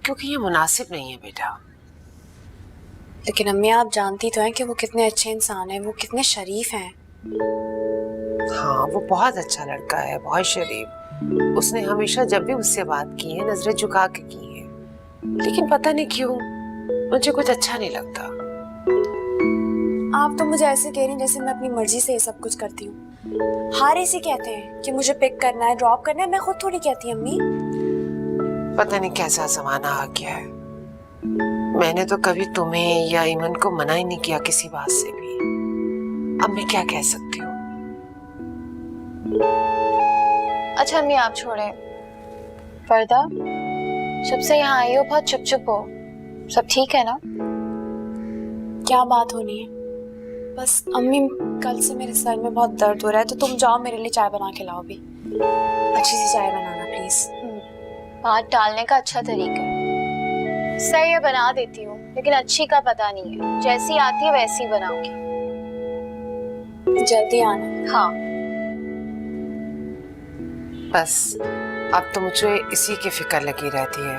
क्योंकि ये मुनासिब नहीं है बेटा। लेकिन अम्मी आप जानती तो हैं कि वो कितने अच्छे इंसान हैं, वो कितने शरीफ हैं। हाँ, वो बहुत अच्छा लड़का है, बहुत शरीफ। उसने हमेशा जब भी मुझसे बात की है नजरें झुका के की है, लेकिन पता नहीं क्यों मुझे कुछ अच्छा नहीं लगता। आप तो मुझे ऐसे कह रही हैं जैसे मैं अपनी मर्जी से ये सब कुछ करती हूँ। हर ऐसे कहते हैं कि मुझे पिक करना है, ड्रॉप करना है, मैं खुद थोड़ी कहती अम्मी। पता नहीं कैसा जमाना आ गया है। मैंने तो कभी तुम्हें या ईमन को मना ही नहीं किया किसी बात से भी। अब मैं क्या कह सकती हूँ। अच्छा अम्मी आप छोड़े। पर्दा, जब से यहाँ आई हो बहुत चुप चुप हो, सब ठीक है ना? क्या बात होनी है? बस अम्मी कल से मेरे सर में बहुत दर्द हो रहा है, तो तुम जाओ मेरे लिए चाय बना के लाओ भी। अच्छी सी चाय बनाना प्लीज। बात टालने का अच्छा तरीका है। सही है, बना देती हूँ, लेकिन अच्छी का पता नहीं है। जैसी आती है वैसी बनाऊंगी। जल्दी आना। हाँ। बस अब तो मुझे इसी की फिक्र लगी रहती है।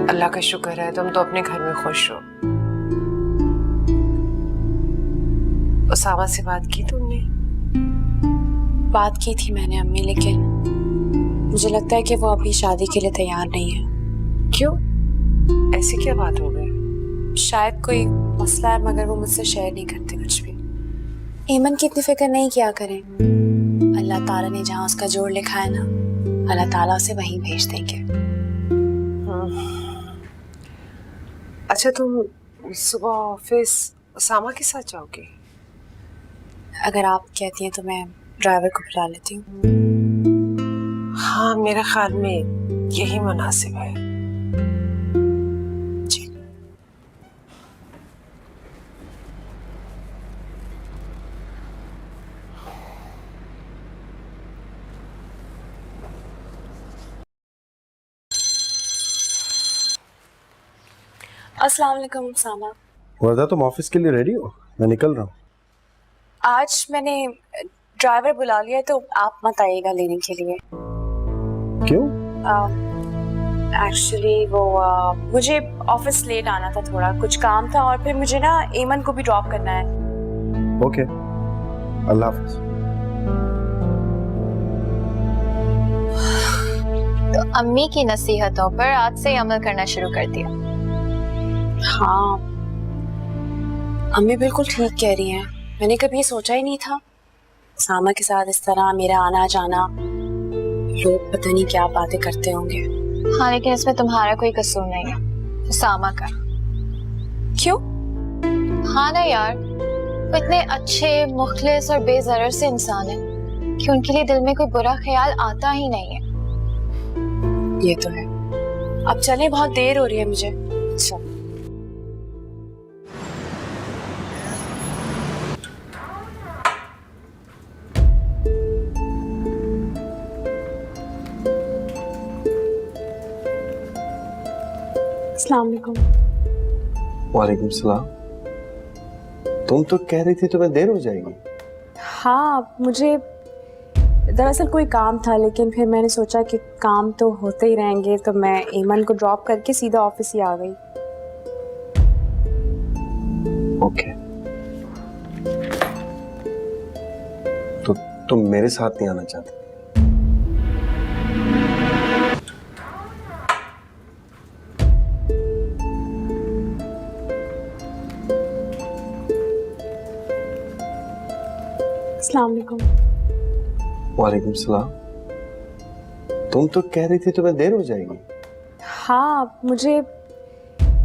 अल्लाह का शुक्र है तुम तो अपने घर में खुश हो। उसामा से बात की तुमने? बात की थी मैंने अम्मी, लेकिन मुझे लगता है कि वो अभी शादी के लिए तैयार नहीं है। क्यों? ऐसी क्या बात हो गई? शायद कोई मसला है, मगर वो मुझसे शेयर नहीं करते कुछ भी। ईमन की इतनी फिक्र नहीं किया करें। अल्लाह ताला ने जहाँ उसका जोड़ लिखा है ना, अल्लाह ताला उसे वहीं भेज देंगे। अच्छा, तुम सुबह ऑफिस उसामा के साथ जाओगी? अगर आप कहती हैं तो मैं ड्राइवर को बुला लेती हूँ। हाँ, मेरे ख्याल में यही मुनासिब है। जी। अस्सलाम वालेकुम सामा। वर्दा, तुम ऑफिस के लिए रेडी हो? मैं निकल रहा हूँ। आज मैंने ड्राइवर बुला लिया है, तो आप मत आइएगा लेने के लिए। क्यों? एक्चुअली वो मुझे ऑफिस लेट आना था, थोड़ा कुछ काम था, और फिर मुझे ना ईमन को भी ड्रॉप करना है। ओके, अल्लाह हाफिज। तो अम्मी की नसीहतों पर आज से अमल करना शुरू कर दिया। हाँ, अम्मी बिल्कुल ठीक कह रही हैं। मैंने कभी ये सोचा ही नहीं था सामा के साथ इस तरह मेरा आना जाना। लोग पता नहीं क्या बातें करते होंगे। हाँ, लेकिन इसमें तुम्हारा कोई कसूर नहीं है, उसामा का। क्यों? हाँ ना यार, वो इतने अच्छे, मुखलिस और बेज़रर से इंसान है कि उनके लिए दिल में कोई बुरा ख्याल आता ही नहीं है। ये तो है। अब चले, बहुत देर हो रही है मुझे। अच्छा। अस्सलाम वालेकुम। वालेकुम सलाम। तुम तो कह रही थी तुम्हें देर हो जाएगी। हाँ, मुझे दरअसल कोई काम था, लेकिन फिर मैंने सोचा कि काम तो होते ही रहेंगे, तो मैं ईमन को ड्रॉप करके सीधा ऑफिस ही आ गई। ओके, तो तुम मेरे साथ नहीं आना चाहती? अस्सलाम वालेकुम। वालेकुम सलाम। तुम तो कह रही थी तुम्हें देर हो जाएगी। हाँ, मुझे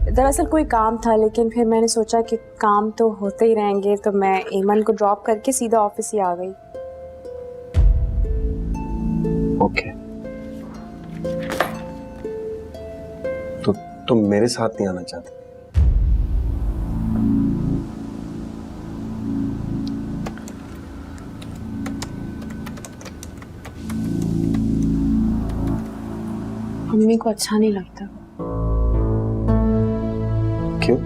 दरअसल कोई काम था, लेकिन फिर मैंने सोचा कि काम तो होते ही रहेंगे, तो मैं ईमन को ड्रॉप करके सीधा ऑफिस ही आ गई। ओके, तो तुम मेरे साथ नहीं आना चाहती? मम्मी को अच्छा नहीं लगता। क्यों?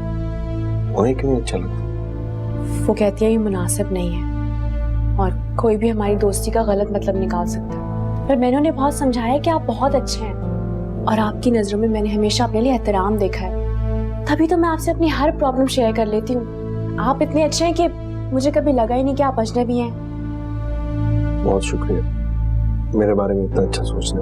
उन्हें क्यों नहीं अच्छा लगता? वो कहती है ये मुनासिब नहीं है, और कोई भी हमारी दोस्ती का गलत मतलब निकाल सकता है। पर मैंने उन्हें बहुत समझाया कि आप बहुत अच्छे हैं, और आपकी नजरों में मैंने हमेशा अपने लिए एहतराम देखा है, तभी तो मैं आपसे अपनी हर प्रॉब्लम शेयर कर लेती हूँ। आप इतने अच्छे हैं कि मुझे कभी लगा ही नहीं कि आप अजनबी हैं। बहुत शुक्रिया मेरे बारे में इतना अच्छा सोचने,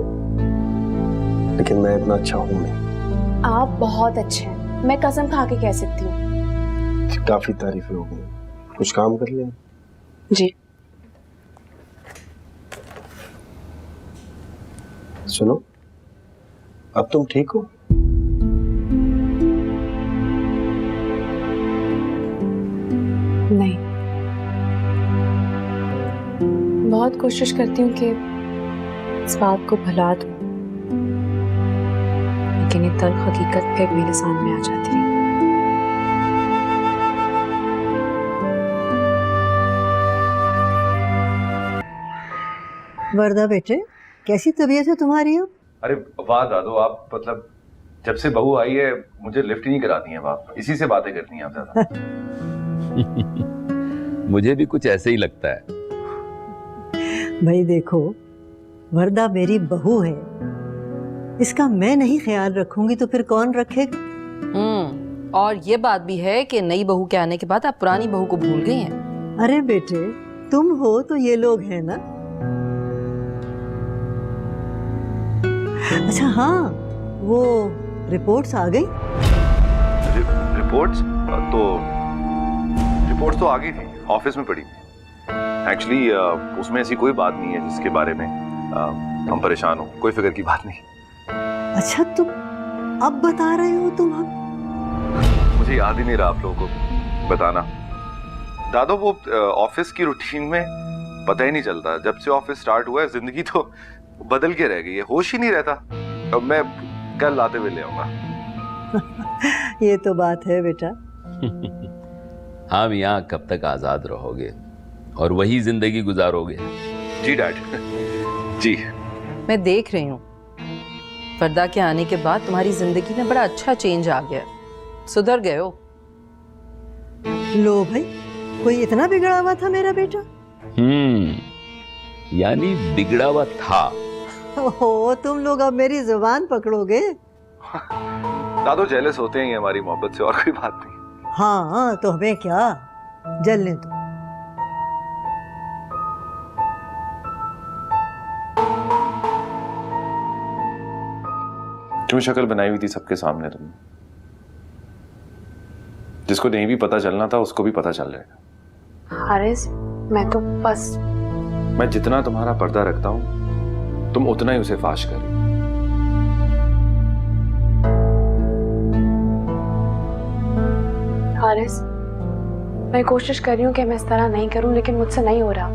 लेकिन मैं इतना अच्छा हूँ नहीं। आप बहुत अच्छे हैं, मैं कसम खा के कह सकती हूँ। काफी तारीफें हो गई, कुछ काम कर लिया? जी। सुनो, अब तुम ठीक हो? नहीं, बहुत कोशिश करती हूँ कि इस बात को भुला दूं, लेकिन ये तल्ख हकीकत फिर मेरे सामने आ जाती है। वर्दा बेटे, कैसी तबीयत है तुम्हारी अब? अरे वाह दादू, आप मतलब जब से बहू आई है मुझे लिफ्ट ही नहीं कराती हैं आप, इसी से बातें करती हैं आप ज्यादा। मुझे भी कुछ ऐसे ही लगता है। भाई देखो, वर्दा मेरी बहू है, इसका मैं नहीं ख्याल रखूंगी तो फिर कौन रखेगा? और ये बात भी है कि नई बहू के आने के बाद आप पुरानी बहू को भूल गई हैं। अरे बेटे, तुम हो तो ये लोग हैं ना। अच्छा हाँ, वो रिपोर्ट्स आ गई? रिपोर्ट्स तो आ गई थी, ऑफिस में पड़ी थी। एक्चुअली उसमें ऐसी कोई बात नहीं है जिसके बारे में हम परेशान हो, कोई फिक्र की बात नहीं। अच्छा, तुम अब बता रहे हो? तुम अब? मुझे याद ही नहीं रहा आप लोगों को बताना। दादो, वो ऑफिस की रूटीन में पता ही नहीं चलता, जब से ऑफिस स्टार्ट हुआ है जिंदगी तो बदल के रह गई है, होश ही नहीं रहता। अब मैं कल आते हुए ले आऊंगा। ये तो बात है बेटा। हम यहाँ कब तक आजाद रहोगे और वही जिंदगी गुजारोगे? जी डैड जी। मैं देख रही हूँ वर्दा के आने के बाद तुम्हारी जिंदगी में बड़ा अच्छा चेंज आ गया, सुधर गए हो। लो भाई, कोई इतना बिगड़ा हुआ था मेरा बेटा? यानी बिगड़ा हुआ था। ओहो, तुम लोग अब मेरी जुबान पकड़ोगे। दादो जेलस होते हैं हमारी मोहब्बत से, और कोई बात नहीं। हाँ तो हमें क्या, जलने दो। क्यों शक्ल बनाई हुई थी सबके सामने तुमने? जिसको नहीं भी पता चलना था उसको भी पता चल जाएगा। हारिस, मैं तो बस, मैं जितना तुम्हारा पर्दा रखता हूं तुम उतना ही उसे फाश कर रही। हारिस, मैं कोशिश कर रही हूँ कि मैं इस तरह नहीं करूँ, लेकिन मुझसे नहीं हो रहा।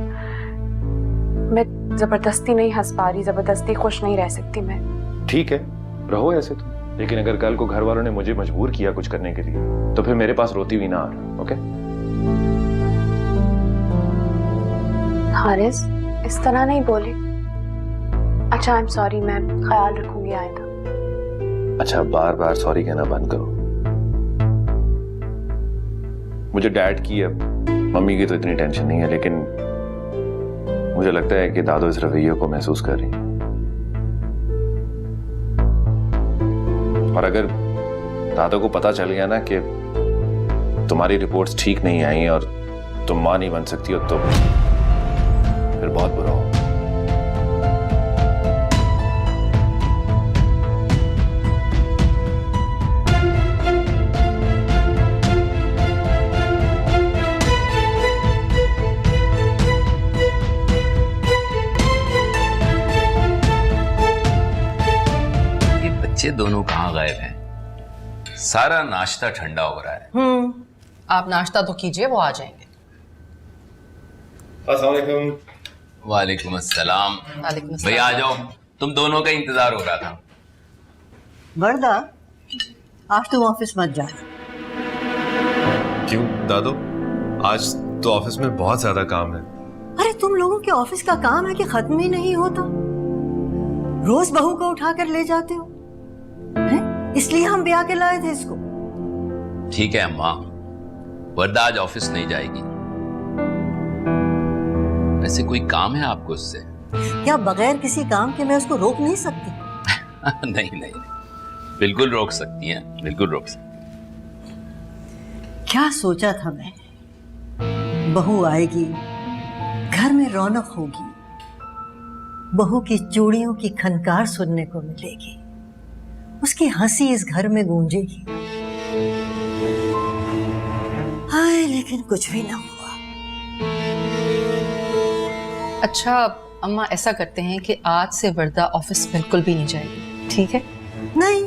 मैं जबरदस्ती नहीं हंस पा रही, जबरदस्ती खुश नहीं रह सकती मैं। ठीक है, रहो ऐसे तुम, लेकिन अगर कल को घर वालों ने मुझे मजबूर किया कुछ करने के लिए तो फिर मेरे पास रोती हुई ना आना। ओके? हारिस, इस तरह नहीं बोले। अच्छा, आई एम सॉरी, मैं ख्याल रखूंगी आइंदा। अच्छा, बार बार सॉरी कहना बंद करो। मुझे डैड की, अब मम्मी की तो इतनी टेंशन नहीं है, लेकिन मुझे लगता है कि दादो इस रवैये को महसूस कर रही है। और अगर दादो को पता चल गया ना कि तुम्हारी रिपोर्ट्स ठीक नहीं आई और तुम मां नहीं बन सकती हो, तो फिर बहुत बुरा हो। बच्चे दोनों कहाँ गायब हैं? सारा नाश्ता ठंडा हो रहा है। आप नाश्ता तो कीजिए, वो आ जाएंगे। अस्सलाम वालेकुम। वालेकुम अस्सलाम। वालेकुम भाई आ जाओ, तुम दोनों का इंतजार हो रहा था। वर्दा, आज तुम ऑफिस मत जा। क्यों दादो? आज तो ऑफिस में बहुत ज्यादा काम है। अरे तुम लोगों के ऑफिस का काम है कि खत्म ही नहीं होता। रोज बहू को उठाकर ले जाते हो, हैं? इसलिए हम ब्याह के लाए थे इसको। ठीक है अम्मा, वर्दा आज ऑफिस नहीं जाएगी। वैसे कोई काम है आपको उससे? क्या बगैर किसी काम के मैं उसको रोक नहीं सकती? नहीं नहीं, बिल्कुल रोक सकती हैं, बिल्कुल रोक सकती क्या सोचा था मैंने, बहू आएगी, घर में रौनक होगी, बहू की चूड़ियों की खनकार सुनने को मिलेगी, उसकी हंसी इस घर में गूंजेगी। हाय, लेकिन कुछ भी ना हुआ। अच्छा अम्मा, ऐसा करते हैं कि आज से वर्दा ऑफिस बिल्कुल भी नहीं जाएगी, ठीक है? नहीं,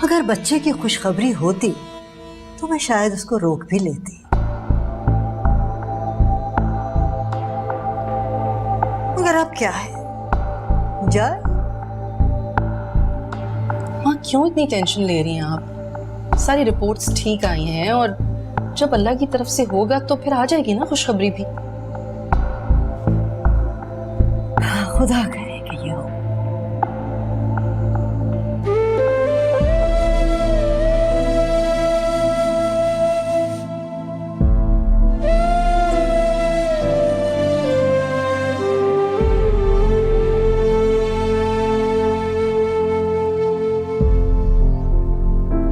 अगर बच्चे की खुशखबरी होती तो मैं शायद उसको रोक भी लेती। मगर अब क्या है, जाए। माँ क्यों इतनी टेंशन ले रही हैं आप? सारी रिपोर्ट्स ठीक आई हैं और जब अल्लाह की तरफ से होगा तो फिर आ जाएगी ना खुशखबरी भी। खुदा करे कि ये हो।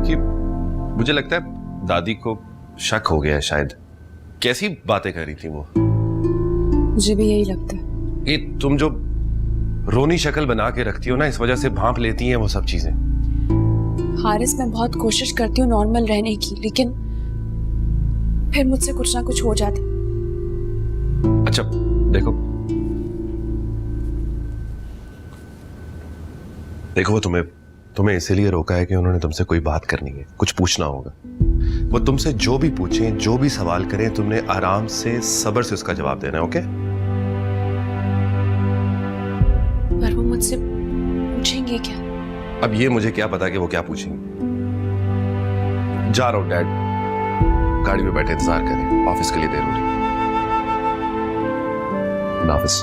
कि मुझे लगता है दादी को शक हो गया है शायद। कैसी बातें कर रही थी वो? मुझे भी यही लगता है। ये तुम जो रोनी शक्ल बना के रखती हो ना, इस वजह से भांप लेती हैं वो सब चीजें। हारिस, मैं बहुत कोशिश करती हूँ नॉर्मल रहने की, लेकिन फिर मुझसे कुछ ना कुछ हो जाता। अच्छा देखो, वो तुम्हें इसीलिए रोका है कि उन्होंने तुमसे कोई बात करनी है, कुछ पूछना होगा। वो तुमसे जो भी पूछें, जो भी सवाल करें, तुमने आराम से सब्र से उसका जवाब देना है, ओके? पर वो मुझसे पूछेंगे क्या? अब ये मुझे क्या पता कि वो क्या पूछेंगे। जा रहा हूं डैड, गाड़ी में बैठे इंतजार करें, ऑफिस के लिए देर हो रही है। नाफिस।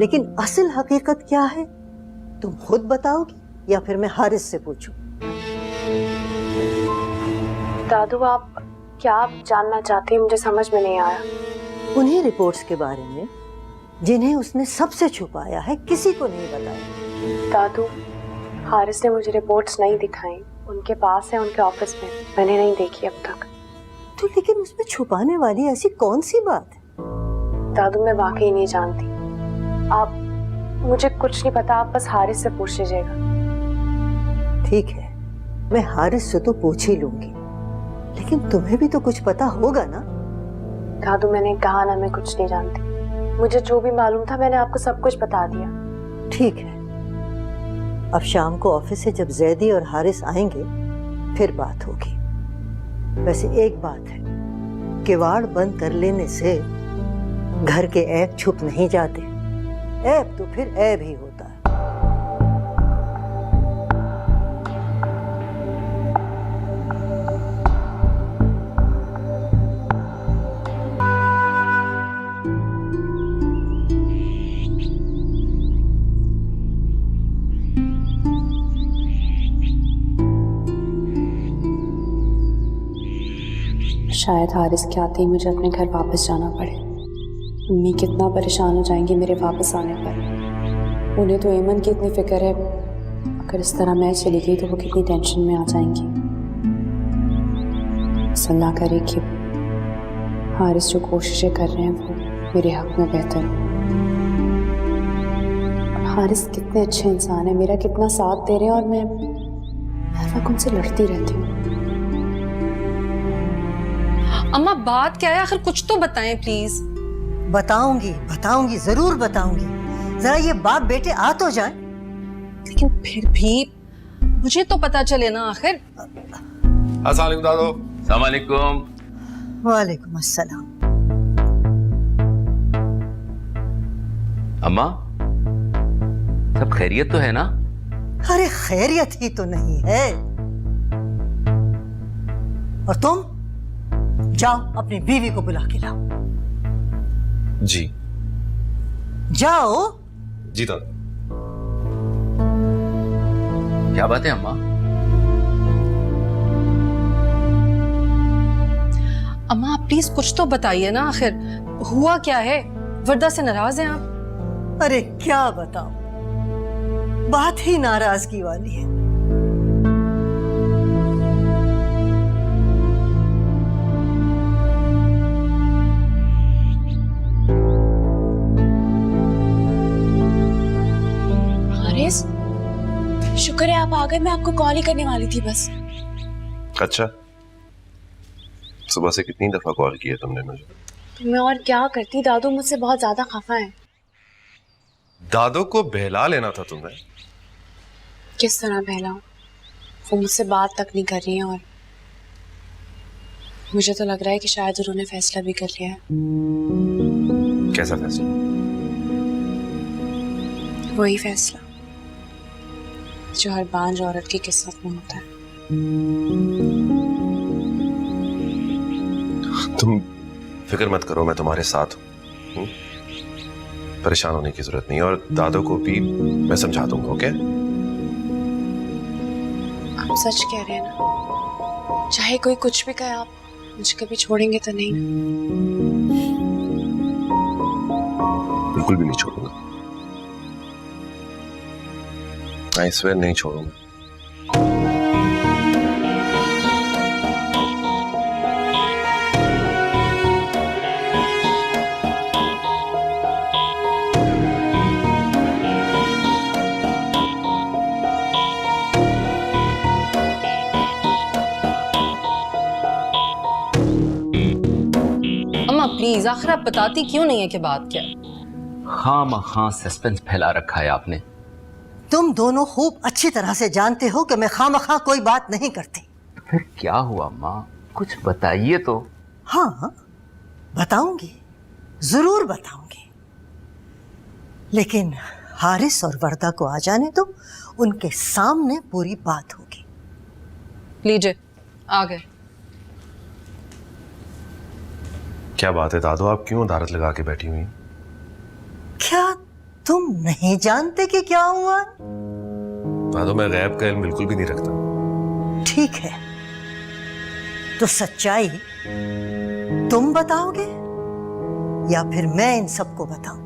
लेकिन असल हकीकत क्या है, तुम खुद बताओगी या फिर मैं हारिस से पूछूं? दादू, आप क्या जानना चाहती हैं, मुझे समझ में नहीं आया। उन्हीं रिपोर्ट्स के बारे में जिन्हें उसने सबसे छुपाया है, किसी को नहीं बताया। दादू, हारिस ने मुझे रिपोर्ट्स नहीं दिखाई, उनके पास है, उनके ऑफिस में, मैंने नहीं देखी अब तक। तो लेकिन उसमें छुपाने वाली ऐसी कौन सी बात है? दादू, मैं वाकई नहीं जानती। आप, मुझे कुछ नहीं पता, आप बस हारिस से पूछ लीजिएगा। ठीक है, मैं हारिस से तो पूछ ही लूंगी, लेकिन तुम्हें भी तो कुछ पता होगा ना? दादू, मैंने कहा ना, मैं कुछ नहीं जानती। मुझे जो भी मालूम था मैंने आपको सब कुछ बता दिया। ठीक है, अब शाम को ऑफिस से जब जैदी और हारिस आएंगे फिर बात होगी। वैसे एक बात है, किवाड़ बंद कर लेने से घर के ऐब छुप नहीं जाते, ऐब तो फिर ऐब ही होता है। शायद हारिस के आते ही मुझे अपने घर वापस जाना पड़े। मम्मी कितना परेशान हो जाएंगी मेरे वापस आने पर। उन्हें तो एमन की इतनी फिक्र है, अगर इस तरह मैं चली गई तो वो कितनी टेंशन में आ जाएंगी। अल्लाह करे कि हारिस जो कोशिशें कर रहे हैं वो मेरे हक में बेहतर हो। हारिस कितने अच्छे इंसान है, मेरा कितना साथ दे रहे हैं, और मैं हर वक्त उनसे लड़ती रहती हूँ। अम्मा बात क्या है, आखिर कुछ तो बताएं प्लीज। बताऊंगी, जरूर बताऊंगी। जरा ये बाप बेटे आ तो जाए। लेकिन फिर भी मुझे तो पता चले ना आखिर। अस्सलाम वालेकुम दादो। अस्सलाम वालेकुम। वालेकुम अस्सलाम। अम्मा, सब खैरियत तो है ना? अरे खैरियत ही तो नहीं है, और तुम जाओ अपनी बीवी को बुला के लाओ। जी जाओ। जी दादू। क्या बात है अम्मा? अम्मा आप प्लीज कुछ तो बताइए ना, आखिर हुआ क्या है? वर्दा से नाराज हैं आप? अरे क्या बताऊं, बात ही नाराजगी वाली है। हारिस, शुक्र है आप आ गए, मैं आपको कॉल ही करने वाली थी बस। अच्छा, सुबह से कितनी दफा कॉल किया तुमने मुझे? मैं और क्या करती, दादू मुझसे बहुत ज्यादा खफा है। दादो को बहला लेना था तुम्हें। किस तरह बहलाऊं? वो मुझसे बात तक नहीं कर रही है और मुझे तो लग रहा है कि शायद उन्होंने फैसला भी कर लिया है। कैसा फैसला? वही फैसला जो हर बांझ औरत की किस्मत में होता है। तुम फिक्र मत करो, मैं तुम्हारे साथ हूं। परेशान होने की जरूरत नहीं, और दादो को भी मैं समझा दूंगा। ओके? आप सच कह रहे हैं ना? चाहे कोई कुछ भी कहे, आप मुझे कभी छोड़ेंगे तो नहीं? बिल्कुल भी नहीं छोड़ूंगा। आई स्वेयर नहीं छोड़ूंगा। अम्मा प्लीज, आखिर आप बताती क्यों नहीं है कि बात क्या है? खामखा सस्पेंस फैला रखा है आपने। तुम दोनों खूब अच्छी तरह से जानते हो कि मैं खामखा कोई बात नहीं करती। फिर क्या हुआ अम्मा? कुछ बताइए तो। हाँ बताऊंगी, जरूर बताऊंगी, लेकिन हारिस और वर्दा को आ जाने दो, उनके सामने पूरी बात होगी। लीजिए आ गए। क्या बात है दादो, आप क्यों अदालत लगा के बैठी हुई? क्या तुम नहीं जानते कि क्या हुआ? दादो मैं गैब का इल्म बिल्कुल भी नहीं रखता। ठीक है, तो सच्चाई तुम बताओगे या फिर मैं इन सबको बताऊं?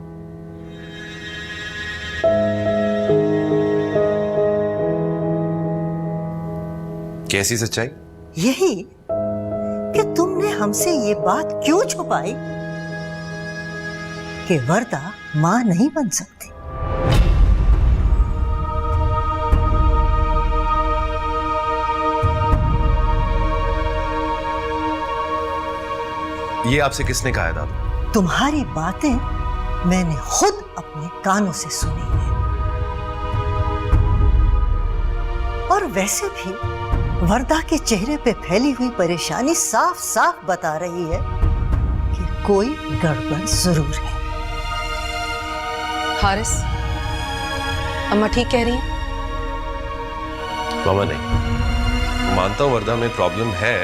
कैसी सच्चाई? यही कि तुमने हमसे ये बात क्यों छुपाई कि वर्दा मां नहीं बन सकती। ये आपसे किसने कहा है दादो? तुम्हारी बातें मैंने खुद अपने कानों से सुनी है, और वैसे भी वर्दा के चेहरे पे फैली हुई परेशानी साफ साफ बता रही है कि कोई गड़बड़ जरूर है। हारिस, अम्मा ठीक कह रही हैं? मामा नहीं, मानता हूं वर्दा में प्रॉब्लम है,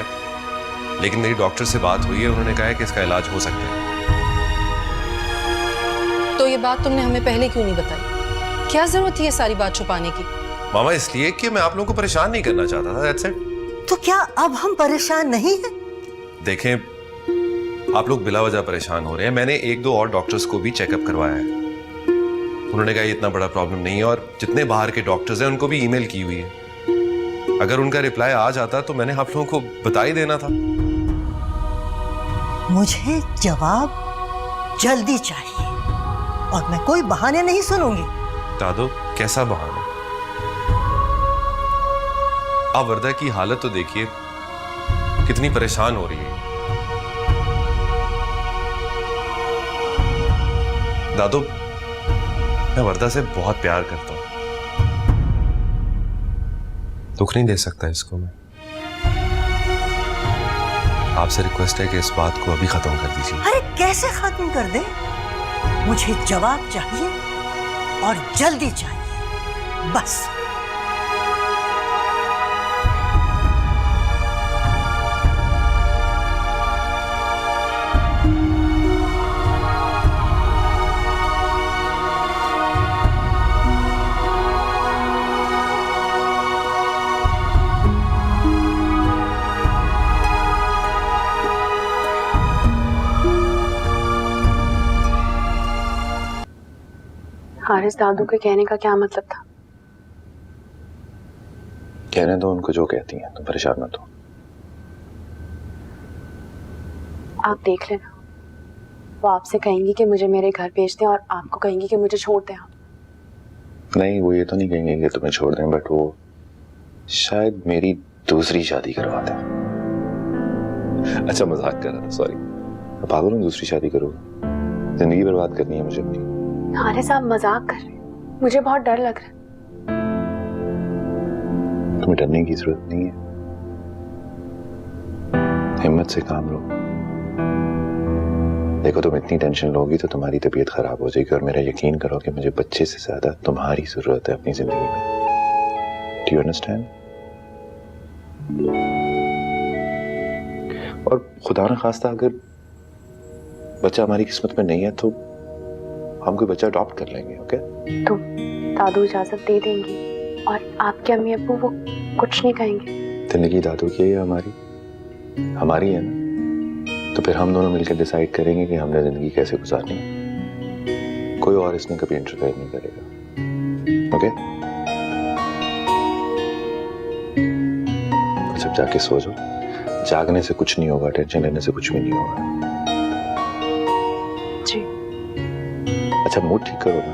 लेकिन मेरी डॉक्टर से बात हुई है, उन्होंने कहा है कि इसका इलाज हो सकता है। तो ये बात तुमने हमें पहले क्यों नहीं बताई? क्या जरूरत थी ये सारी बात छुपाने की? मामा इसलिए कि मैं आप लोगों को परेशान नहीं करना चाहता था। That's it. तो क्या अब हम परेशान नहीं हैं? देखें, आप लोग बिला वजह परेशान हो रहे हैं। मैंने एक दो और डॉक्टर्स को भी चेकअप करवाया है, उन्होंने कहा ये इतना बड़ा प्रॉब्लम नहीं है, और जितने बाहर के डॉक्टर्स हैं उनको भी ईमेल की हुई है। अगर उनका रिप्लाई आ जाता तो मैंने आप लोगों को बता ही देना था। मुझे जवाब जल्दी चाहिए, और मैं कोई बहाने नहीं सुनूंगी। दादो कैसा बहाना? आप वर्दा की हालत तो देखिए, कितनी परेशान हो रही है। दादो मैं वर्दा से बहुत प्यार करता हूं, दुख नहीं दे सकता इसको मैं। आपसे रिक्वेस्ट है कि इस बात को अभी खत्म कर दीजिए। अरे कैसे खत्म कर दे? मुझे जवाब चाहिए, और जल्दी चाहिए, बस। हारिस दादू के कहने का क्या मतलब था? कहने दो उनको जो कहती हैं, तुम परेशान मत हो। आप देख लेना, वो आपसे कहेंगी कि मुझे मेरे घर भेज दें और आपको कहेंगी कि मुझे छोड़ दें। आप नहीं, वो ये तो नहीं कहेंगे कि तुम्हें छोड़ दें, बट वो शायद मेरी दूसरी शादी करवा दें। अच्छा, मजाक कर रहा था, सॉरी। पागल हूँ, दूसरी शादी करूँगा? जिंदगी बर्बाद करनी है मुझे अपनी। हारिस आप मजाक कर रहे हैं, मुझे बहुत डर लग रहा है। तुम्हें डरने की जरूरत नहीं है, हिम्मत से काम लो। देखो, तुम इतनी टेंशन लोगी तो तुम्हारी तबीयत खराब हो जाएगी, और मेरा यकीन करो कि मुझे बच्चे से ज्यादा तुम्हारी जरूरत है अपनी जिंदगी में। Do you understand? और खुदा न खास्ता अगर बच्चा हमारी किस्मत में नहीं है तो हम कोई बच्चा अडॉप्ट कर लेंगे। ओके? तो दादू इजाजत दे देंगी और आपके अम्मी अब्बू वो कुछ नहीं कहेंगे? जिंदगी दादू की है, हमारी है ना। तो फिर हम दोनों मिलकर डिसाइड करेंगे कि हमने जिंदगी कैसे गुजारनी है। कोई और इसमें कभी इंटरफेयर नहीं करेगा। ओके? जब जाके सो जाओ। जागने से कुछ नहीं होगा, टेंशन लेने से कुछ भी नहीं होगा। जी। अच्छा, मूड ठीक करो ना।